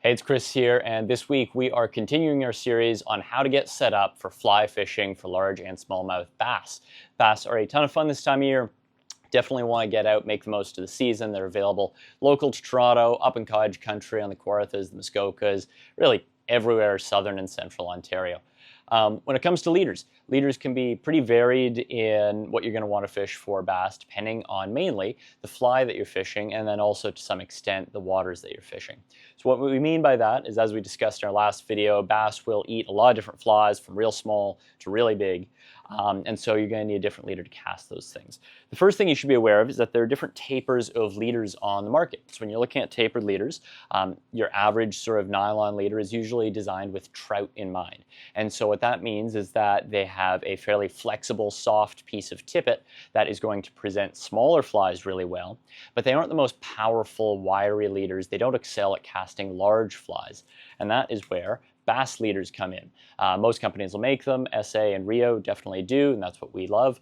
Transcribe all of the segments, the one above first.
Hey, it's Chris here, and this week we are continuing our series on how to get set up for fly fishing for large and smallmouth bass. Bass are a ton of fun this time of year. Definitely want to get out, make the most of the season. They're available local to Toronto, up in cottage country on the Kawarthas, the Muskokas, really everywhere southern and central Ontario. When it comes to leaders can be pretty varied in what you're going to want to fish for bass, depending on mainly the fly that you're fishing and then also to some extent the waters that you're fishing. So what we mean by that is, as we discussed in our last video, bass will eat a lot of different flies from real small to really big. And so you're going to need a different leader to cast those things. The first thing you should be aware of is that there are different tapers of leaders on the market. So when you're looking at tapered leaders, your average sort of nylon leader is usually designed with trout in mind. And so what that means is that they have a fairly flexible, soft piece of tippet that is going to present smaller flies really well, but they aren't the most powerful, wiry leaders. They don't excel at casting large flies. And that is where bass leaders come in. Most companies will make them. SA and Rio definitely do, and that's what we love.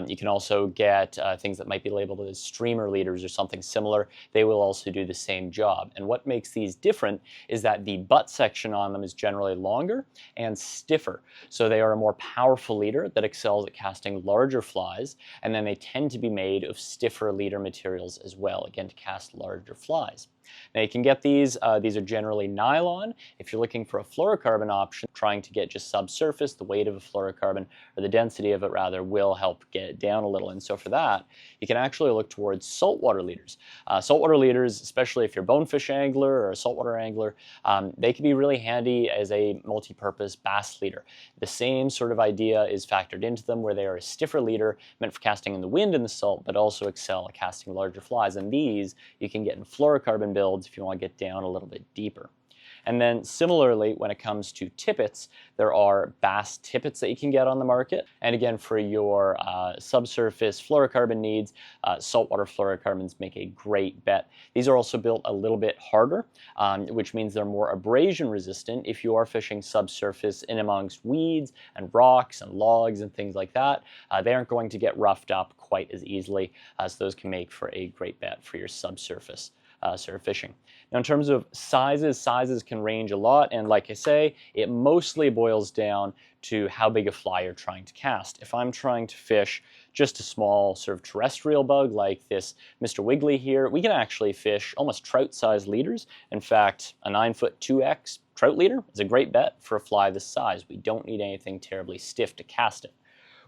You can also get things that might be labeled as streamer leaders or something similar. They will also do the same job. And what makes these different is that the butt section on them is generally longer and stiffer. So they are a more powerful leader that excels at casting larger flies, and then they tend to be made of stiffer leader materials as well, again, to cast larger flies. Now you can get these are generally nylon. If you're looking for a fluorocarbon option, trying to get just subsurface, the weight of a fluorocarbon, or the density of it rather, will help get it down a little. And so for that, you can actually look towards saltwater leaders. Saltwater leaders, especially if you're a bonefish angler or a saltwater angler, they can be really handy as a multi-purpose bass leader. The same sort of idea is factored into them, where they are a stiffer leader meant for casting in the wind and the salt, but also excel at casting larger flies. And these you can get in fluorocarbon builds if you want to get down a little bit deeper. And then similarly, when it comes to tippets, there are bass tippets that you can get on the market. And again, for your subsurface fluorocarbon needs, saltwater fluorocarbons make a great bet. These are also built a little bit harder, which means they're more abrasion resistant if you are fishing subsurface in amongst weeds and rocks and logs and things like that. They aren't going to get roughed up quite as easily, so those can make for a great bet for your subsurface sort of fishing. Now in terms of sizes can range a lot, and like I say, it mostly boils down to how big a fly you're trying to cast. If I'm trying to fish just a small sort of terrestrial bug like this Mr. Wiggly here, we can actually fish almost trout-sized leaders. In fact, a 9-foot 2X trout leader is a great bet for a fly this size. We don't need anything terribly stiff to cast it.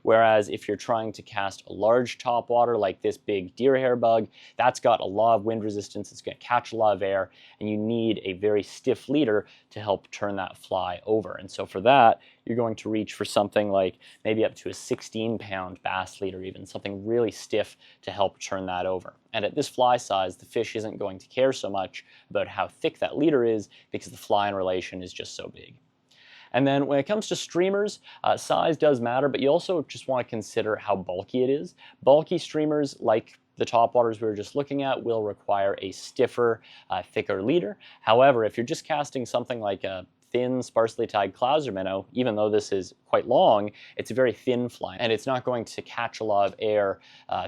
Whereas if you're trying to cast a large topwater like this big deer hair bug, that's got a lot of wind resistance, it's going to catch a lot of air, and you need a very stiff leader to help turn that fly over. And so for that, you're going to reach for something like maybe up to a 16-pound bass leader, even something really stiff to help turn that over. And at this fly size, the fish isn't going to care so much about how thick that leader is because the fly in relation is just so big. And then when it comes to streamers, size does matter, but you also just want to consider how bulky it is. Bulky streamers, like the topwaters we were just looking at, will require a stiffer, thicker leader. However, if you're just casting something like a thin, sparsely tied clouser minnow, even though this is quite long, it's a very thin fly, and it's not going to catch a lot of air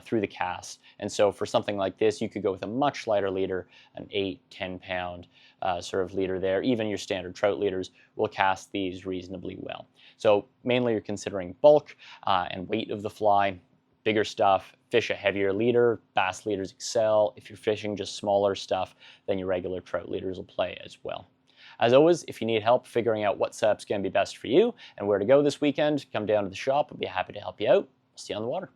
through the cast. And so for something like this, you could go with a much lighter leader, an 8-10 pound sort of leader there. Even your standard trout leaders will cast these reasonably well. So mainly you're considering bulk and weight of the fly. Bigger stuff, fish a heavier leader. Bass leaders excel. If you're fishing just smaller stuff, then your regular trout leaders will play as well. As always, if you need help figuring out what setup's going to be best for you and where to go this weekend, come down to the shop. We'll be happy to help you out. See you on the water.